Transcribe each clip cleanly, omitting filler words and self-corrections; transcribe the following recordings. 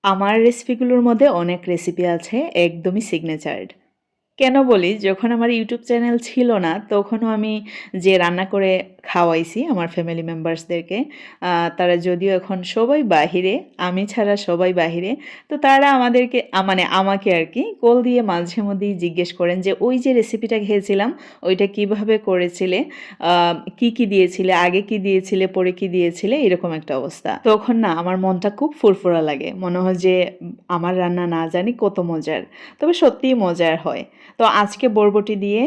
আমার রেসিপিগুলোর মধ্যে অনেক রেসিপি আছে একদমই সিগনেচার্ড। কেন বলি, যখন আমার ইউটিউব চ্যানেল ছিল না, তখনও আমি যে রান্না করে খাওয়াইছি আমার ফ্যামিলি মেম্বার্সদেরকে। তারা যদিও এখন সবাই বাহিরে, আমি ছাড়া সবাই বাহিরে। তো তারা আমাদেরকে মানে আমাকে আরকি কল দিয়ে মাঝে মধ্যেই জিজ্ঞেস করেন যে, "ওই যে রেসিপিটা খেয়েছিলাম, ওইটা কিভাবে করেছিলে? কি, কি দিয়েছিলে? আগে কি দিয়েছিলে? পরে কি দিয়েছিলে?" এরকম একটা অবস্থা। তখন না আমার মনটা খুব ফুরফুরা লাগে। মনে হয় যে আমার রান্না না জানি কত মজার। তবে সত্যিই মজার হয়। তো আজকে বরবটি দিয়ে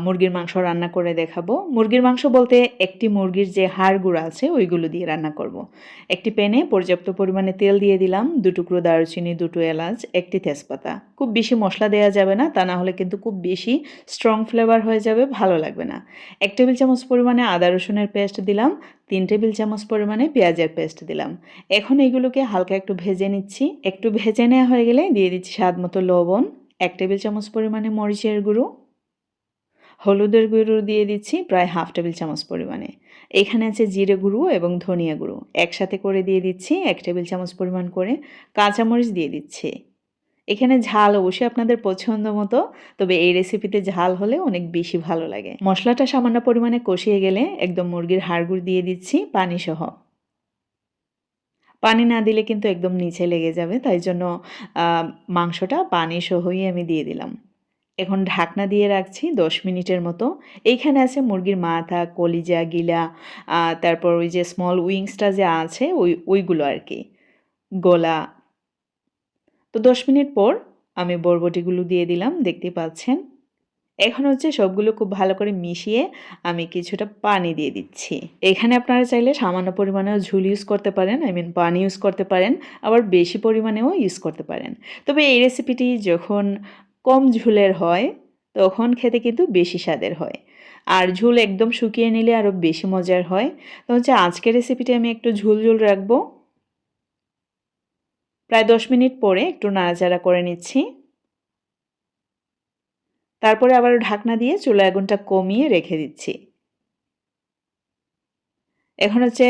মুরগির মাংস রান্না করে দেখাবো। মুরগির মাংস বলতে একটি মুরগির যে হাড়গুলো আছে ওইগুলো দিয়ে রান্না করব। একটি প্যানে পর্যাপ্ত পরিমাণে তেল দিয়ে দিলাম, ২ টুকরো দারুচিনি, ২টো এলাচ, একটি তেজপাতা। খুব বেশি মশলা দেওয়া যাবে না, তা না হলে কিন্তু খুব বেশি স্ট্রং ফ্লেভার হয়ে যাবে, ভালো লাগবে না। ১ টেবিল চামচ পরিমাণে আদা রসুনের পেস্ট দিলাম, ৩ টেবিল চামচ পরিমাণে পেঁয়াজের পেস্ট দিলাম। এখন এইগুলোকে হালকা একটু ভেজে নিচ্ছি। একটু ভেজে নেওয়া হয়ে গেলে দিয়ে দিচ্ছি স্বাদমতো লবণ, ১ টেবিল চামচ পরিমাণে মরিচের গুঁড়ো, হলুদের গুঁড়ো দিয়ে দিচ্ছি প্রায় হাফ টেবিল চামচ পরিমাণে। এখানে আছে জিরে গুঁড়ো এবং ধনিয়া গুঁড়ো একসাথে করে দিয়ে দিচ্ছি ১ টেবিল চামচ পরিমাণ করে। কাঁচামরিচ দিয়ে দিচ্ছি। এখানে ঝাল অবশ্যই আপনাদের পছন্দ মতো, তবে এই রেসিপিতে ঝাল হলে অনেক বেশি ভালো লাগে। মশলাটা সামান্য পরিমাণে কষিয়ে গেলে একদম মুরগির হাড়গুড় দিয়ে দিচ্ছি পানিসহ। পানি না দিলে কিন্তু একদম নিচে লেগে যাবে, তাই জন্য মাংসটা পানিসহই আমি দিয়ে দিলাম। এখন ঢাকনা দিয়ে রাখছি ১০ মিনিটের মতো। এইখানে আছে মুরগির মাথা, কলিজা, গিলা, তারপর ওই যে স্মল উইংসটা যে আছে ওইগুলো আরকি, গলা। তো ১০ মিনিট পর আমি বরবটিগুলো দিয়ে দিলাম, দেখতেই পাচ্ছেন। এখন হচ্ছে সবগুলো খুব ভালো করে মিশিয়ে আমি কিছুটা পানি দিয়ে দিচ্ছি। এখানে আপনারা চাইলে সামান্য পরিমাণেও ঝোল ইউজ করতে পারেন, পানি ইউজ করতে পারেন, আবার বেশি পরিমাণেও ইউজ করতে পারেন। তবে এই রেসিপিটি যখন কম ঝোলের হয়, তখন খেতে কিন্তু বেশি স্বাদের হয়। আর ঝোল একদম শুকিয়ে নিলে আরও বেশি মজার হয়। তো হচ্ছে আজকের রেসিপিটি আমি একটু ঝোল রাখবো। প্রায় ১০ মিনিট পরে একটু নাড়াচাড়া করে নিচ্ছি। তারপরে আবার ঢাকনা দিয়ে চুলার আগুনটা কমিয়ে রেখে দিচ্ছি। এখন হচ্ছে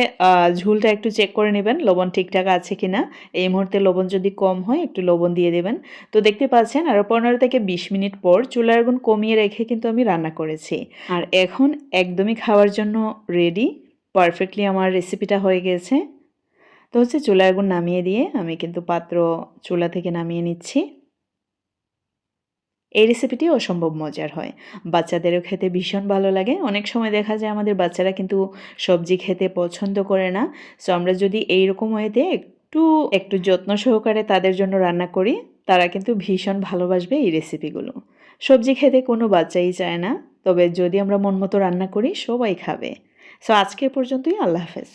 ঝোলটা একটু চেক করে নেবেন লবণ ঠিকঠাক আছে কিনা। এই মুহূর্তে লবণ যদি কম হয় একটু লবণ দিয়ে দেবেন। তো দেখতে পাচ্ছেন আরও ১৫ থেকে ২০ মিনিট পর চুলার আগুন কমিয়ে রেখে কিন্তু আমি রান্না করেছি। আর এখন একদমই খাওয়ার জন্য রেডি। পারফেক্টলি আমার রেসিপিটা হয়ে গেছে। তো হচ্ছে চুলার আগুন নামিয়ে দিয়ে আমি কিন্তু পাত্র চুলা থেকে নামিয়ে নিচ্ছি। এই রেসিপিটি অসম্ভব মজার হয়। বাচ্চাদেরও খেতে ভীষণ ভালো লাগে। অনেক সময় দেখা যায় আমাদের বাচ্চারা কিন্তু সবজি খেতে পছন্দ করে না। সো আমরা যদি এইরকম ওয়েতে একটু যত্ন সহকারে তাদের জন্য রান্না করি, তারা কিন্তু ভীষণ ভালোবাসবে এই রেসিপিগুলো। সবজি খেতে কোনো বাচ্চাই চায় না। তবে যদি আমরা মন মতো রান্না করি সবাই খাবে। সো আজকে এ পর্যন্তই। আল্লাহ হাফেজ।